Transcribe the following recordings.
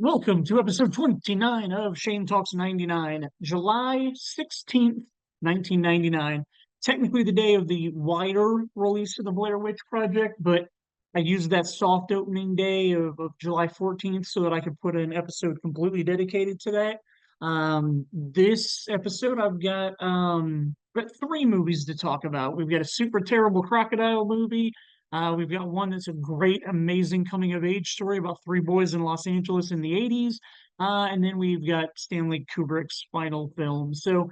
Welcome to episode 29 of Shane Talks 99, July 16th, 1999. Technically the day of the wider release of the Blair Witch Project, but I used that soft opening day of July 14th so that I could put an episode completely dedicated to that. This episode I've got three movies to talk about. We've got a super terrible crocodile movie. We've got one that's a great, amazing coming of age story about three boys in Los Angeles in the 80s. And then we've got Stanley Kubrick's final film. So,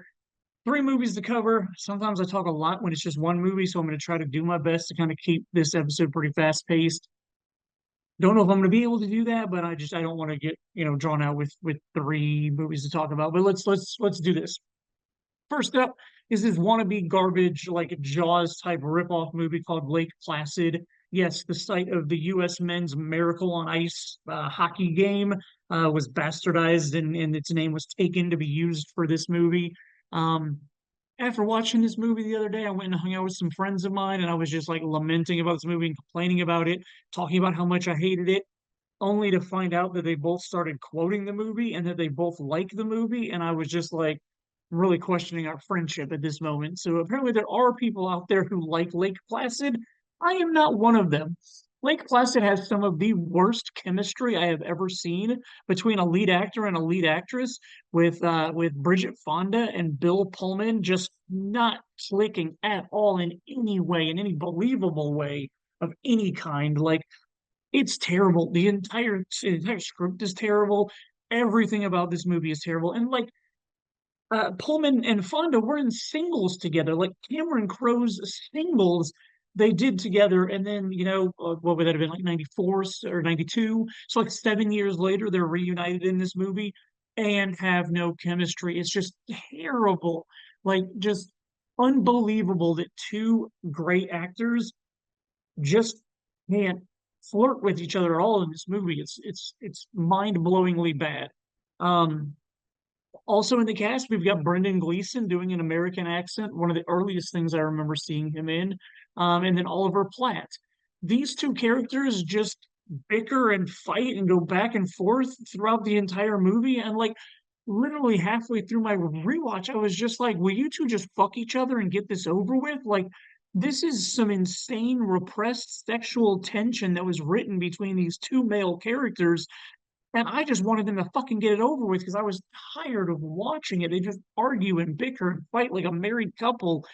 three movies to cover. Sometimes I talk a lot when it's just one movie. So, I'm going to try to do my best to kind of keep this episode pretty fast paced. Don't know if I'm going to be able to do that, but I don't want to get, drawn out with three movies to talk about. But let's do this. First up is this wannabe garbage, like Jaws type ripoff movie called Lake Placid. Yes, the site of the U.S. men's Miracle on Ice hockey game was bastardized and its name was taken to be used for this movie. Um, After watching this movie the other day, I went and hung out with some friends of mine, and I was just like lamenting about this movie and complaining about it, talking about how much I hated it, only to find out that they both started quoting the movie and that they both like the movie. And I was just like really questioning our friendship at this moment. So apparently there are people out there who like Lake Placid. I am not one of them. Lake Placid has some of the worst chemistry I have ever seen between a lead actor and a lead actress, with Bridget Fonda and Bill Pullman just not clicking at all in any way, in any believable way of any kind. Like, it's terrible. The entire script is terrible. Everything about this movie is terrible. And like Pullman and Fonda were in singles together, like Cameron Crowe's singles they did together. And then, what would that have been, like 94 or 92? So like 7 years later, they're reunited in this movie and have no chemistry. It's just terrible. Like, just unbelievable that two great actors just can't flirt with each other at all in this movie. It's mind-blowingly bad. Um, Also in the cast, we've got Brendan Gleeson doing an American accent, one of the earliest things I remember seeing him in, and then Oliver Platt. These two characters just bicker and fight and go back and forth throughout the entire movie. And like literally halfway through my rewatch, I was just like, will you two just fuck each other and get this over with? Like, this is some insane repressed sexual tension that was written between these two male characters, and I just wanted them to fucking get it over with because I was tired of watching it. They just argue and bicker and fight like a married couple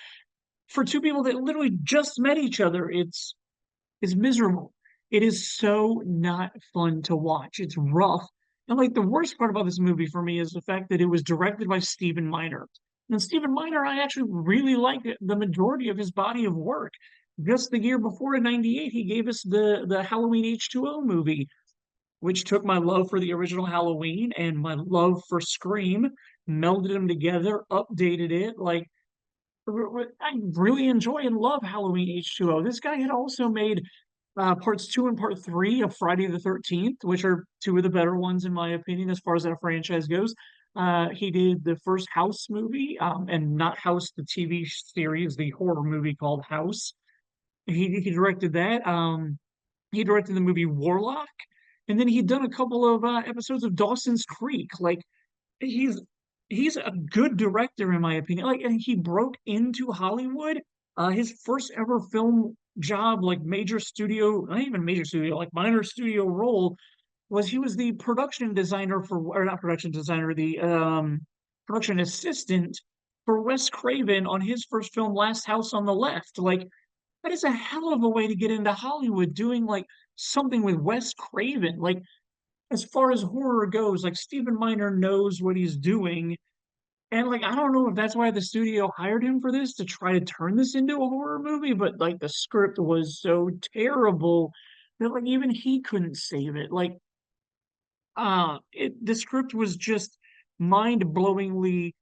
for two people that literally just met each other. It's miserable. It is so not fun to watch. It's rough. And like the worst part about this movie for me is the fact that it was directed by Stephen Miner. And Stephen Miner, I actually really like the majority of his body of work. Just the year before in '98, he gave us the Halloween H2O movie, which took my love for the original Halloween and my love for Scream, melded them together, updated it. Like, I really enjoy and love Halloween H2O. This guy had also made parts two and part three of Friday the 13th, which are two of the better ones, in my opinion, as far as that franchise goes. He did the first House movie, and not House, the TV series, the horror movie called House. He directed that. He directed the movie Warlock, and then he'd done a couple of episodes of Dawson's Creek. Like, he's he's a good director in my opinion. Like, and he broke into Hollywood. His first ever film job, like major studio, not even major studio, like minor studio role, was he was the production designer for, or not production designer, the production assistant for Wes Craven on his first film, Last House on the Left. Like, that is a hell of a way to get into Hollywood, doing like something with Wes Craven. Like, as far as horror goes, like Stephen Miner knows what he's doing. And like, I don't know if that's why the studio hired him for this, to try to turn this into a horror movie, but like the script was so terrible that like even he couldn't save it. Like, the script was just mind-blowingly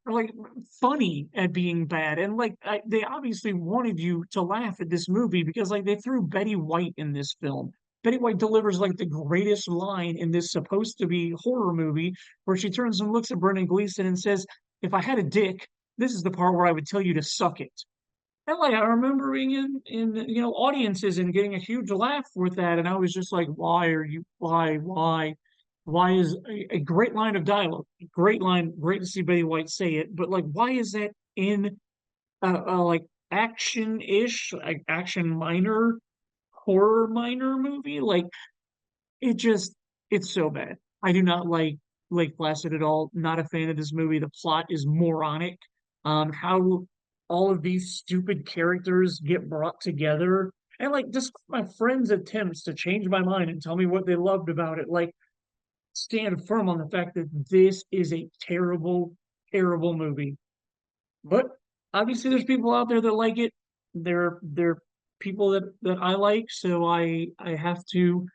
like funny at being bad. And like, they obviously wanted you to laugh at this movie because like they threw Betty White in this film. Betty White delivers like the greatest line in this supposed to be horror movie, where she turns and looks at Brendan Gleeson and says, "If I had a dick, this is the part where I would tell you to suck it." And like, I remember being in audiences and getting a huge laugh with that, and I was just like, why are you, why? Why is a great line of dialogue, great line, great to see Betty White say it, but like, why is that in like action-ish, like action minor, horror minor movie? Like, it just, it's so bad. I do not like Lake Placid at all. Not a fan of this movie. The plot is moronic. How all of these stupid characters get brought together, and like just my friends' attempts to change my mind and tell me what they loved about it. Like, stand firm on the fact that this is a terrible, terrible movie. But obviously, there's people out there that like it. There are people that I like, so I have to.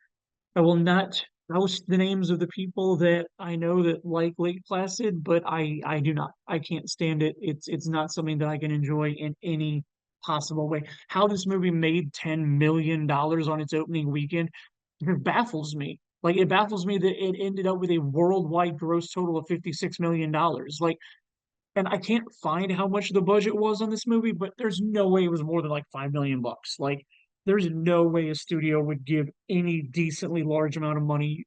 I will not oust the names of the people that I know that like Lake Placid, but I do not. I can't stand it. It's not something that I can enjoy in any possible way. How this movie made $10 million on its opening weekend, it baffles me. Like, it baffles me that it ended up with a worldwide gross total of $56 million. Like, and I can't find how much the budget was on this movie, but there's no way it was more than like 5 million bucks. Like, there's no way a studio would give any decently large amount of money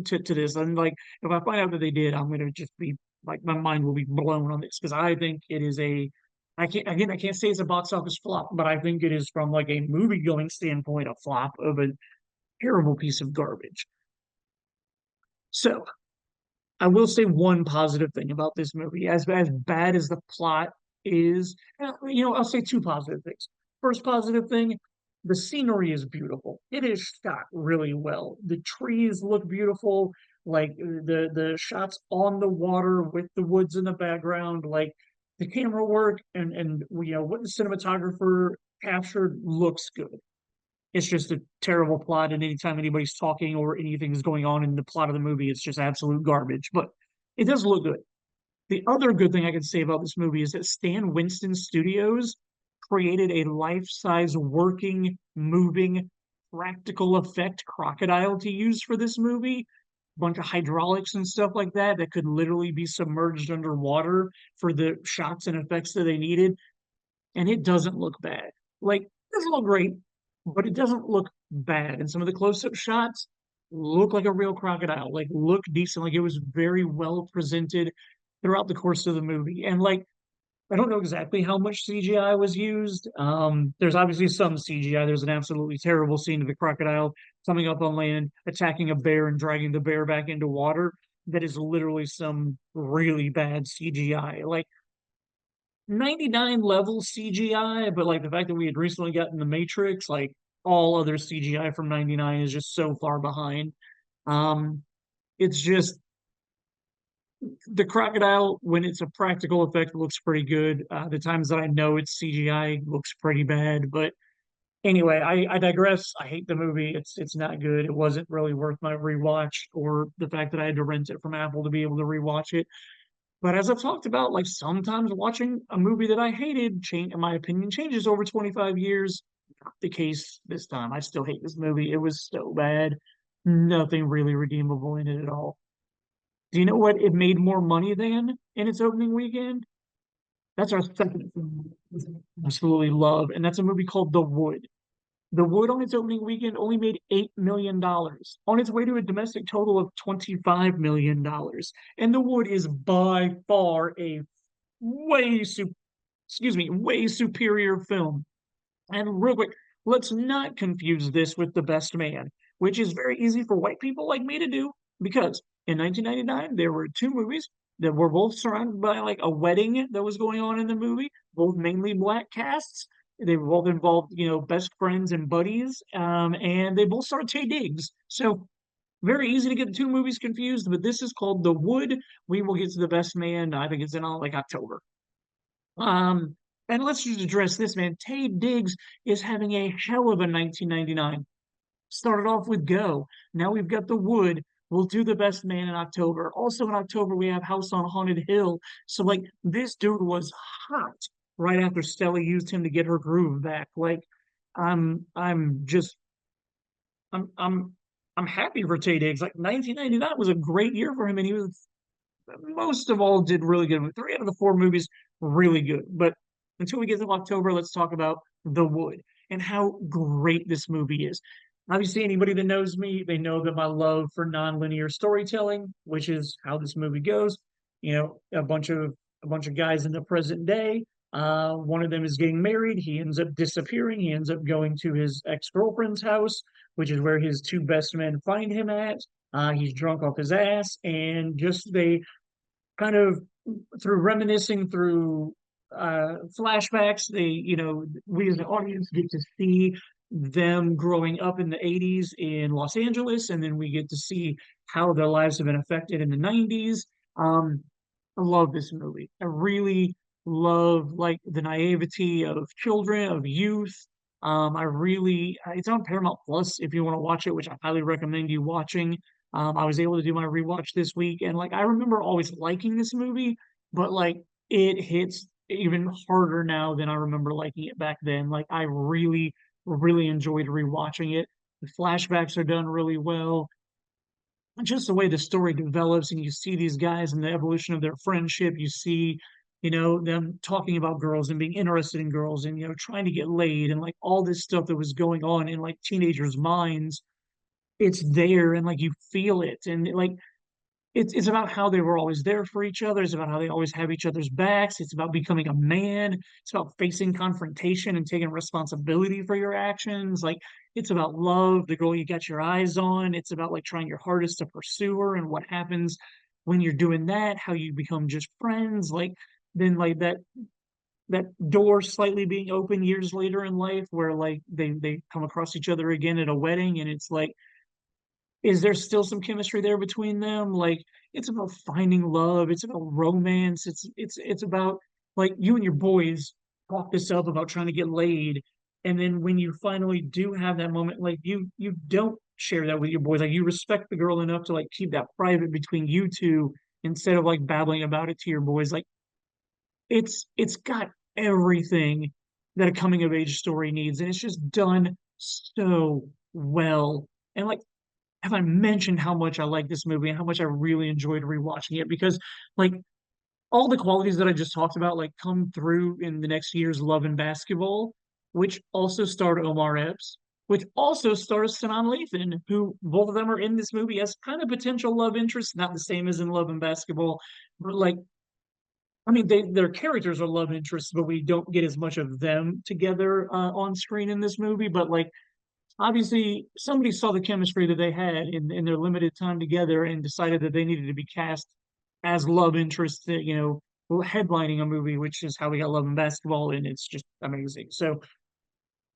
to this. And like, if I find out that they did, I'm gonna just be like, my mind will be blown on this because I think it is a. I can't say it's a box office flop, but I think it is, from like a movie going standpoint, a flop of a terrible piece of garbage. So I will say one positive thing about this movie. As bad as the plot is, I'll say two positive things. First positive thing, the scenery is beautiful. It is shot really well. The trees look beautiful, like the shots on the water with the woods in the background, like the camera work and what the cinematographer captured looks good. It's just a terrible plot, and anytime anybody's talking or anything's going on in the plot of the movie, it's just absolute garbage. But it does look good. The other good thing I can say about this movie is that Stan Winston Studios created a life-size working, moving, practical effect crocodile to use for this movie. Bunch of hydraulics and stuff like that that could literally be submerged underwater for the shots and effects that they needed, and it doesn't look bad. Like, it doesn't look great, but it doesn't look bad. And some of the close-up shots look like a real crocodile, like look decent, like it was very well presented throughout the course of the movie. And like, I don't know exactly how much CGI was used. There's obviously some CGI. There's an absolutely terrible scene of the crocodile coming up on land, attacking a bear and dragging the bear back into water. That is literally some really bad CGI. Like, 99 level CGI, but like the fact that we had recently gotten the Matrix, like all other CGI from 99 is just so far behind. Um, it's just the crocodile, when it's a practical effect, looks pretty good. The times that I know it's CGI looks pretty bad. But anyway, I digress. I hate the movie. It's not good. It wasn't really worth my rewatch, or the fact that I had to rent it from Apple to be able to rewatch it. But as I've talked about, like, sometimes watching a movie that I hated, my opinion changes over 25 years. Not the case this time. I still hate this movie. It was so bad. Nothing really redeemable in it at all. Do you know what it made more money than in its opening weekend? That's our second film I absolutely love, and that's a movie called The Wood. The Wood on its opening weekend only made $8 million on its way to a domestic total of $25 million. And The Wood is by far a way su- way superior film. And real quick, let's not confuse this with The Best Man, which is very easy for white people like me to do, because in 1999 there were two movies that were both surrounded by like a wedding that was going on in the movie, both mainly black casts. They both involved, best friends and buddies, and they both starred Tay Diggs. So very easy to get the two movies confused, but this is called The Wood. We will get to The Best Man. I think it's in like October. Um, and let's just address this, man. Tay Diggs is having a hell of a 1999. Started off with Go. Now we've got The Wood. We'll do The Best Man in October. Also in October, we have House on Haunted Hill. So like, this dude was hot right after Stella used him to get her groove back. Like, I'm just I'm I'm happy for Tay Diggs. Like, 1999 was a great year for him, and he was, most of all, did really good. Three out of the four movies really good. But until we get to October, let's talk about The Wood and how great this movie is. Obviously, anybody that knows me, they know that my love for nonlinear storytelling, which is how this movie goes. You know, a bunch of guys in the present day. One of them is getting married. He ends up disappearing. He ends up going to his ex-girlfriend's house, which is where his two best men find him at. He's drunk off his ass, and just they kind of through reminiscing through flashbacks, we as the audience get to see them growing up in the 80s in Los Angeles, and then we get to see how their lives have been affected in the 90s. I love this movie. I really love like the naivety of children, of youth. It's on Paramount Plus if you want to watch it, which I highly recommend you watching. I was able to do my rewatch this week, and like I remember always liking this movie, but like it hits even harder now than I remember liking it back then. Like I really, really enjoyed rewatching it. The flashbacks are done really well. Just the way the story develops, and you see these guys and the evolution of their friendship. You see, them talking about girls and being interested in girls, and trying to get laid, and like all this stuff that was going on in like teenagers' minds. It's there, and like you feel it, and like it's about how they were always there for each other. It's about how they always have each other's backs. It's about becoming a man. It's about facing confrontation and taking responsibility for your actions. Like it's about love, the girl you got your eyes on. It's about like trying your hardest to pursue her, and what happens when you're doing that, how you become just friends. Like then like that door slightly being open years later in life where like they come across each other again at a wedding, and it's like, is there still some chemistry there between them? Like it's about finding love, it's about romance, it's about like you and your boys talk this up about trying to get laid, and then when you finally do have that moment, like you don't share that with your boys. Like you respect the girl enough to like keep that private between you two instead of like babbling about it to your boys. Like it's got everything that a coming of age story needs, and it's just done so well. And like, have I mentioned how much I like this movie and how much I really enjoyed rewatching it? Because like all the qualities that I just talked about like come through in the next year's Love and Basketball, which also starred Omar Epps, which also stars Sanan Lathan, who both of them are in this movie as kind of potential love interests, not the same as in Love and Basketball, but like, I mean, their characters are love interests, but we don't get as much of them together on screen in this movie. But like obviously somebody saw the chemistry that they had in their limited time together and decided that they needed to be cast as love interests that, headlining a movie, which is how we got Love and Basketball, and it's just amazing. So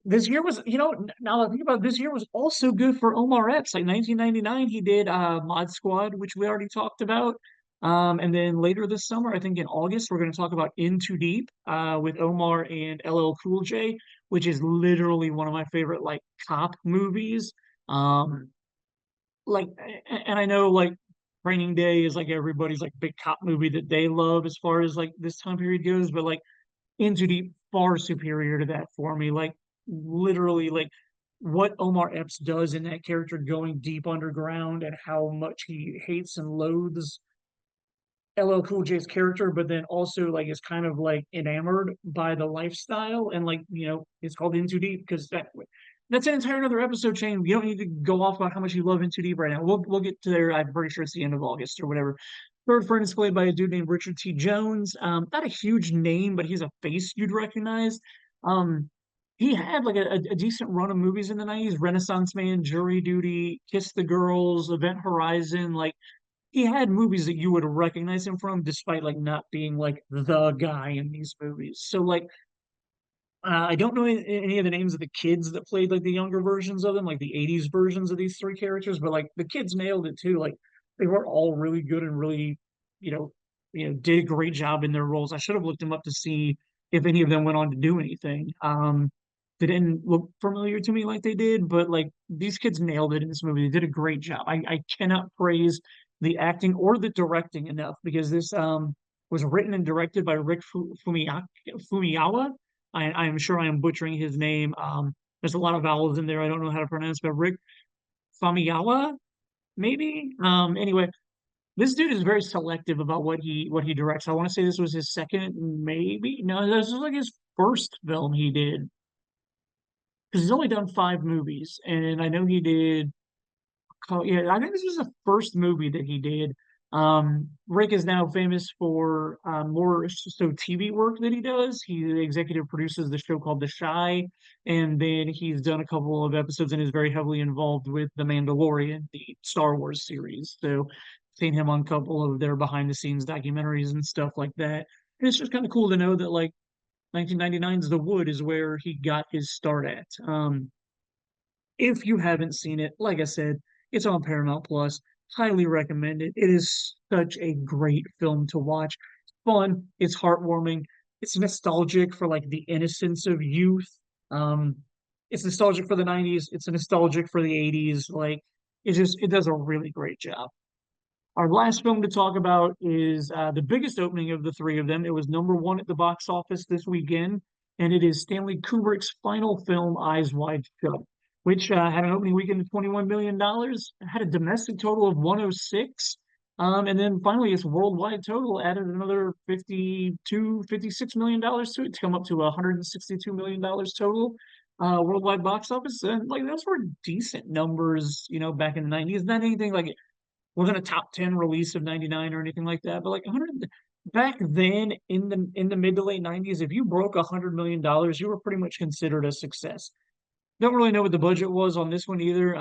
this year was, now that I think about it, this year was also good for Omar Epps. Like 1999, he did Mod Squad, which we already talked about. And then later this summer, I think in August, we're going to talk about In Too Deep with Omar and LL Cool J, which is literally one of my favorite like cop movies. Um, like, and I know like Training Day is like everybody's like big cop movie that they love as far as like this time period goes, but like Into Deep far superior to that for me. Like literally, like what Omar Epps does in that character going deep underground and how much he hates and loathes LL Cool J's character, but then also like is kind of like enamored by the lifestyle, and like it's called In Too Deep because that's an entire another episode chain. You don't need to go off about how much you love In Too Deep right now. We'll get to there. I'm pretty sure it's the end of August or whatever. Third friend is played by a dude named Richard T. Jones. Not a huge name, but he's a face you'd recognize. Um, he had like a decent run of movies in the 90s: Renaissance Man, Jury Duty, Kiss the Girls, Event Horizon. Like he had movies that you would recognize him from, despite like not being like the guy in these movies. So like I don't know any of the names of the kids that played like the younger versions of them, like the 80s versions of these three characters, but like the kids nailed it too. Like they were all really good and really, you know, did a great job in their roles. I should have looked them up to see if any of them went on to do anything. They didn't look familiar to me like they did, but like these kids nailed it in this movie. They did a great job. I cannot praise the acting or the directing enough because this was written and directed by Rick Fumiyawa. I'm sure I am butchering his name. There's a lot of vowels in there. I don't know how to pronounce, but Rick Famiyawa, maybe. Anyway, this dude is very selective about what he directs. I want to say this was his second, maybe. No, this was like his first film he did. because he's only done 5 movies, and I know he did. Yeah, I think this was the first movie that he did. Rick is now famous for more so TV work that he does. He executive produces the show called The Shy, and then he's done a couple of episodes and is very heavily involved with The Mandalorian, the Star Wars series. So, seen him on a couple of their behind the scenes documentaries and stuff like that. And it's just kind of cool to know that like 1999's The Wood is where he got his start at. If you haven't seen it, like I said, it's on Paramount Plus. Highly recommend it. It is such a great film to watch. It's fun, it's heartwarming, it's nostalgic for like the innocence of youth. Um, it's nostalgic for the 90s, it's nostalgic for the 80s. Like it does a really great job. Our last film to talk about is the biggest opening of the three of them. It was number one at the box office this weekend, and it is Stanley Kubrick's final film, Eyes Wide Shut, which had an opening weekend of $21 million, had a domestic total of 106, and then finally its worldwide total added another 52, $56 million to it to come up to $162 million total. Worldwide box office, and like those were decent numbers, back in the 90s. Not anything like wasn't a top 10 release of 99 or anything like that, but like 100 back then in the mid to late 90s, if you broke $100 million, you were pretty much considered a success. Don't really know what the budget was on this one either,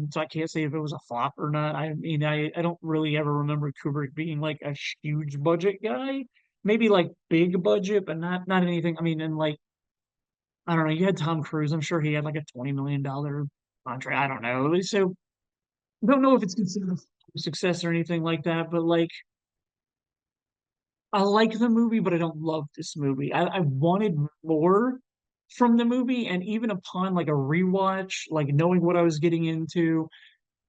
so I can't say if it was a flop or not. I mean, I don't really ever remember Kubrick being like a huge budget guy. Maybe like big budget, but not anything. I mean, and like I don't know, you had Tom Cruise. I'm sure he had like a $20 million contract. I don't know. So don't know if it's considered a success or anything like that, but like I like the movie, but I don't love this movie. I wanted more from the movie, and even upon like a rewatch, like knowing what I was getting into,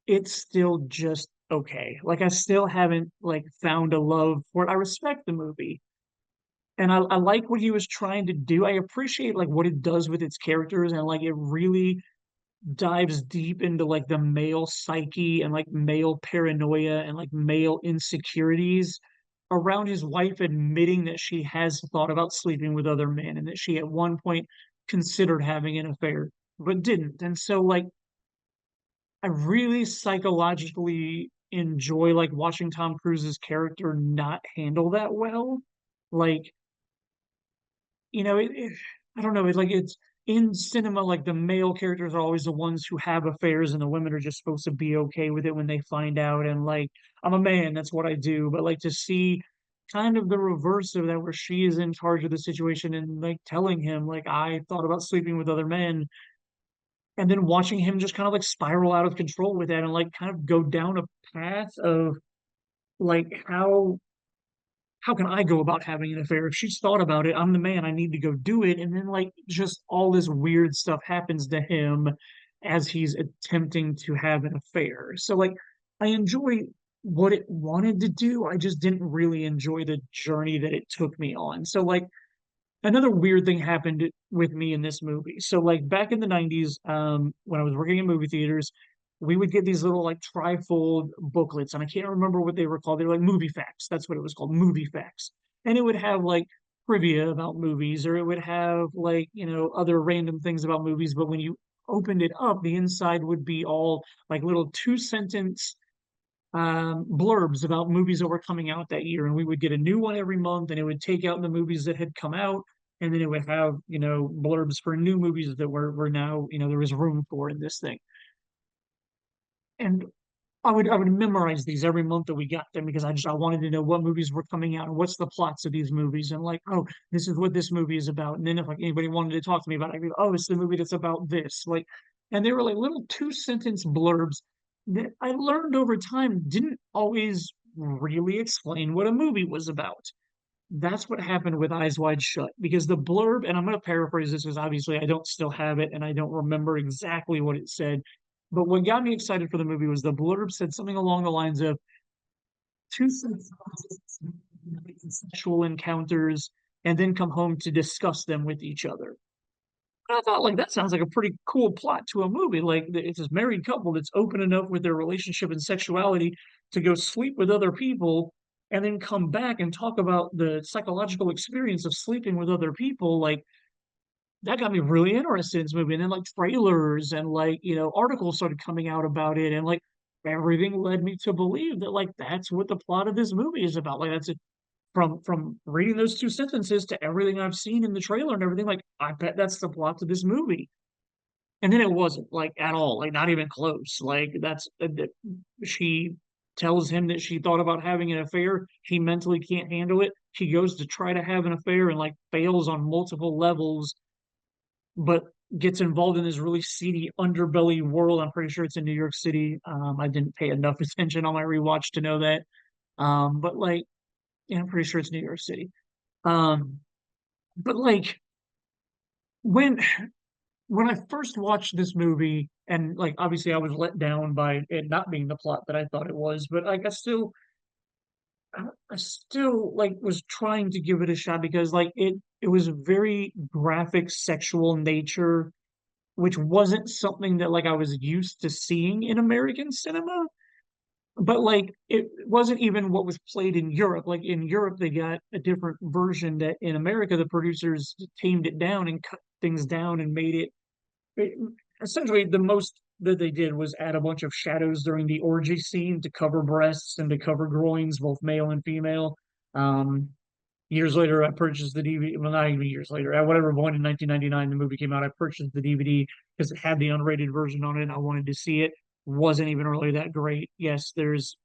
it's still just okay. Like I still haven't like found a love for it. I respect the movie. And I like what he was trying to do. I appreciate like what it does with its characters, and like it really dives deep into like the male psyche and like male paranoia and like male insecurities around his wife admitting that she has thought about sleeping with other men and that she at one point considered having an affair but didn't. And so like I really psychologically enjoy like watching Tom Cruise's character not handle that well. Like I don't know. It's like it's in cinema, like the male characters are always the ones who have affairs, and the women are just supposed to be okay with it when they find out. And like, I'm a man, that's what I do. But like to see kind of the reverse of that, where she is in charge of the situation and like telling him, like, I thought about sleeping with other men, and then watching him just kind of like spiral out of control with that and like kind of go down a path of like how can I go about having an affair? If she's thought about it, I'm the man, I need to go do it. And then like just all this weird stuff happens to him as he's attempting to have an affair. So like I enjoy what it wanted to do. I just didn't really enjoy the journey that it took me on. So like another weird thing happened with me in this movie. So like back in the 90s, when I was working in movie theaters, we would get these little like trifold booklets, and I can't remember what they were called. They were like movie facts. That's what it was called, movie facts. And it would have like trivia about movies, or it would have like, other random things about movies. But when you opened it up, the inside would be all like little 2 sentence blurbs about movies that were coming out that year, and we would get a new one every month, and it would take out the movies that had come out, and then it would have blurbs for new movies that were now there was room for in this thing. And I would memorize these every month that we got them because I wanted to know what movies were coming out and what's the plots of these movies, and like, oh, this is what this movie is about. And then if like anybody wanted to talk to me about it, I'd be like, oh, it's the movie that's about this. Like, and they were like little 2 sentence blurbs that I learned over time didn't always really explain what a movie was about. That's what happened with Eyes Wide Shut, because the blurb, and I'm going to paraphrase this because obviously I don't still have it and I don't remember exactly what it said. But what got me excited for the movie was the blurb said something along the lines of two sexual encounters and then come home to discuss them with each other. And I thought, like, that sounds like a pretty cool plot to a movie. Like, it's this married couple that's open enough with their relationship and sexuality to go sleep with other people and then come back and talk about the psychological experience of sleeping with other people. Like, that got me really interested in this movie. And then like trailers and like, articles started coming out about it, and like everything led me to believe that like that's what the plot of this movie is about. Like that's it, from reading those two sentences to everything I've seen in the trailer and everything, like I bet that's the plot to this movie. And then it wasn't like at all, like not even close. Like she tells him that she thought about having an affair. She mentally can't handle it. She goes to try to have an affair and like fails on multiple levels, but gets involved in this really seedy underbelly world. I'm pretty sure it's in New York City. I didn't pay enough attention on my rewatch to know that. But like, yeah, I'm pretty sure it's New York City. Um, but like when when I first watched this movie, and like obviously I was let down by it not being the plot that I thought it was, but like I still like was trying to give it a shot because like it was a very graphic sexual nature, which wasn't something that like I was used to seeing in American cinema. But like it wasn't even what was played in Europe. Like in Europe, they got a different version that in America the producers tamed it down and cut things down and made it essentially the most that they did was add a bunch of shadows during the orgy scene to cover breasts and to cover groins, both male and female. Um, Years later, I purchased the DVD. Well, not even years later. At whatever point in 1999 the movie came out, I purchased the DVD because it had the unrated version on it. I wanted to see it. Wasn't even really that great. Yes, there's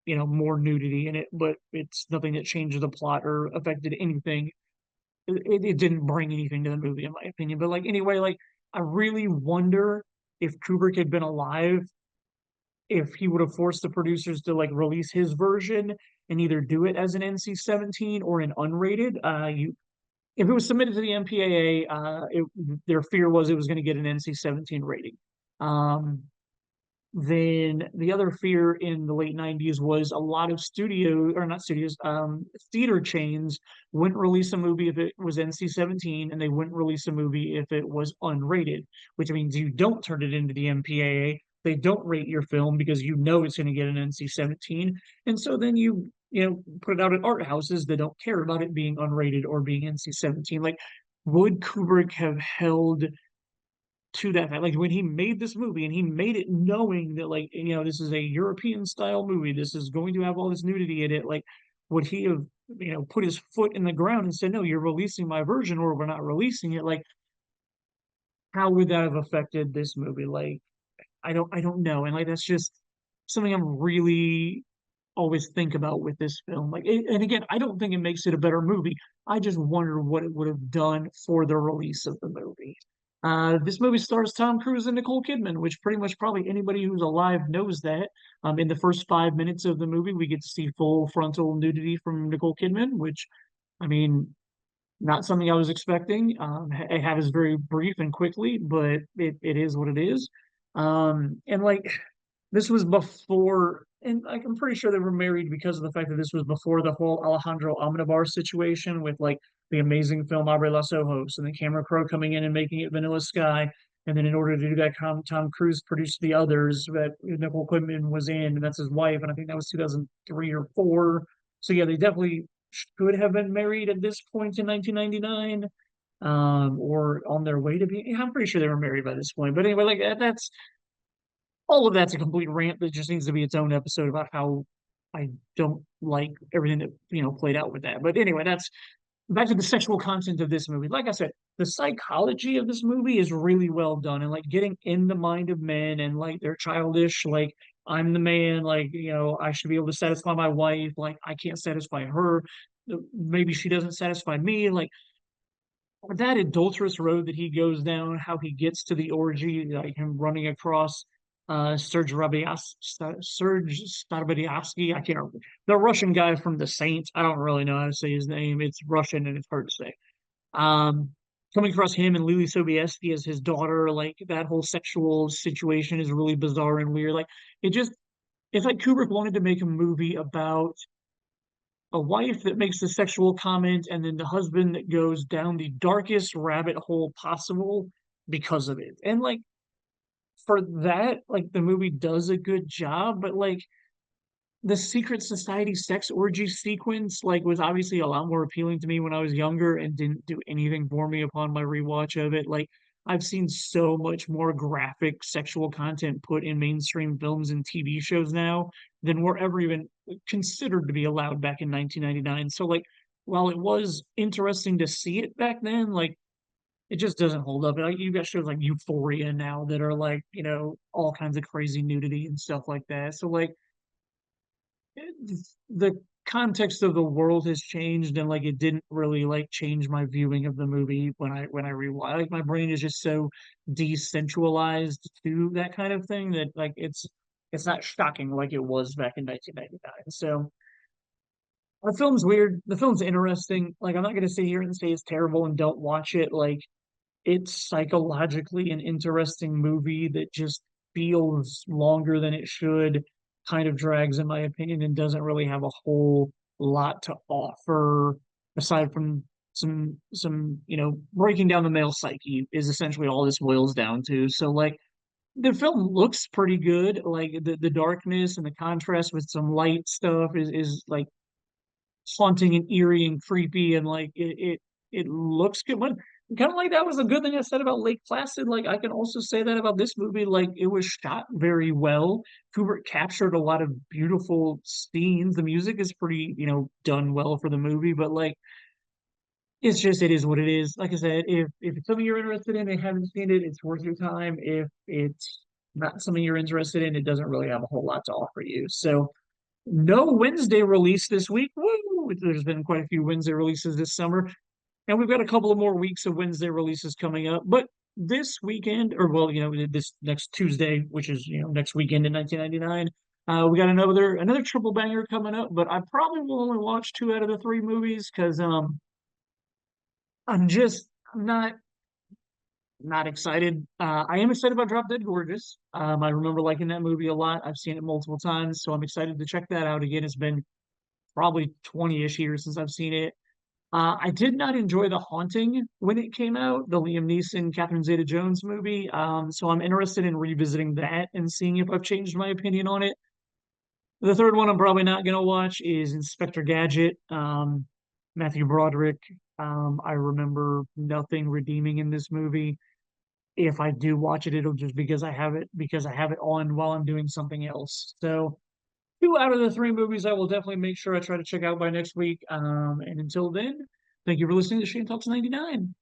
more nudity in it, but it's nothing that changed the plot or affected anything. It didn't bring anything to the movie, in my opinion. But like anyway, like I really wonder if Kubrick had been alive, if he would have forced the producers to like release his version and either do it as an NC-17 or an unrated. If it was submitted to the MPAA, their fear was it was going to get an NC-17 rating. Um, then the other fear in the late 90s was a lot of studio or not studios, theater chains wouldn't release a movie if it was NC-17, and they wouldn't release a movie if it was unrated, which means you don't turn it into the MPAA. They don't rate your film because you know it's going to get an NC-17. And so then you put it out at art houses that don't care about it being unrated or being NC-17. Like, would Kubrick have held to that fact. Like when he made this movie and he made it knowing that like this is a European style movie, this is going to have all this nudity in it. Like would he have put his foot in the ground and said, "No, you're releasing my version, or we're not releasing it"? Like how would that have affected this movie? Like I don't know, and like that's just something I'm really always think about with this film. Like, and again, I don't think it makes it a better movie. I just wonder what it would have done for the release of the movie. This movie stars Tom Cruise and Nicole Kidman, which pretty much probably anybody who's alive knows that. In the first 5 minutes of the movie, we get to see full frontal nudity from Nicole Kidman, which, I mean, not something I was expecting. It happens very brief and quickly, but it is what it is. And like this was before, and like I'm pretty sure they were married because of the fact that this was before the whole Alejandro Amenabar situation with like the amazing film Abre los Ojos and the camera crow coming in and making it Vanilla Sky. And then in order to do that, Tom Cruise produced the others that Nicole Kidman was in, and that's his wife. And I think that was 2003 or four. So yeah, they definitely should have been married at this point in 1999, or on their way to be. Yeah, I'm pretty sure they were married by this point. But anyway, like that's all of that's a complete rant that just needs to be its own episode about how I don't like everything that played out with that. But anyway, that's back to the sexual content of this movie. Like I said, the psychology of this movie is really well done, and like getting in the mind of men and like they're childish, like I'm the man, like I should be able to satisfy my wife, like I can't satisfy her, maybe she doesn't satisfy me, like that adulterous road that he goes down, how he gets to the orgy, like him running across Serge Starobyatsky. I can't remember. The Russian guy from The Saints. I don't really know how to say his name. It's Russian and it's hard to say. Um, Coming across him and Lily Sobieski as his daughter, like that whole sexual situation is really bizarre and weird. Like it just, it's like Kubrick wanted to make a movie about a wife that makes the sexual comment and then the husband that goes down the darkest rabbit hole possible because of it. And like for that, like the movie does a good job, but like the secret society sex orgy sequence like was obviously a lot more appealing to me when I was younger and didn't do anything for me upon my rewatch of it. Like I've seen so much more graphic sexual content put in mainstream films and TV shows now than were ever even considered to be allowed back in 1999. So like while it was interesting to see it back then, like it just doesn't hold up. Like, you've got shows like Euphoria now that are like, all kinds of crazy nudity and stuff like that. So like the context of the world has changed and like it didn't really like change my viewing of the movie when I rewatch. Like my brain is just so decentralized to that kind of thing that like it's not shocking like it was back in 1999. So the film's weird. The film's interesting. Like I'm not gonna sit here and say it's terrible and don't watch it. Like it's psychologically an interesting movie that just feels longer than it should, kind of drags in my opinion, and doesn't really have a whole lot to offer aside from some breaking down the male psyche is essentially all this boils down to. So like the film looks pretty good. Like the darkness and the contrast with some light stuff is like haunting and eerie and creepy and like it looks good. But kind of like that was a good thing I said about Lake Placid. Like I can also say that about this movie. Like it was shot very well. Kubrick captured a lot of beautiful scenes. The music is pretty, done well for the movie, but like it's just it is what it is. Like I said, if it's something you're interested in and haven't seen it, it's worth your time. If it's not something you're interested in, it doesn't really have a whole lot to offer you. So no Wednesday release this week. Woo! There's been quite a few Wednesday releases this summer, and we've got a couple of more weeks of Wednesday releases coming up. But this weekend, or well, this next Tuesday, which is next weekend in 1999, we got another triple banger coming up. But I probably will only watch two out of the three movies because I'm not excited. I am excited about Drop Dead Gorgeous. I remember liking that movie a lot. I've seen it multiple times, so I'm excited to check that out again. It's been probably 20-ish years since I've seen it. I did not enjoy The Haunting when it came out, the Liam Neeson, Catherine Zeta-Jones movie. So I'm interested in revisiting that and seeing if I've changed my opinion on it. The third one I'm probably not going to watch is Inspector Gadget. Matthew Broderick. I remember nothing redeeming in this movie. If I do watch it, it'll just because I have it on while I'm doing something else. So two out of the three movies I will definitely make sure I try to check out by next week. And until then, thank you for listening to Shane Talks 99.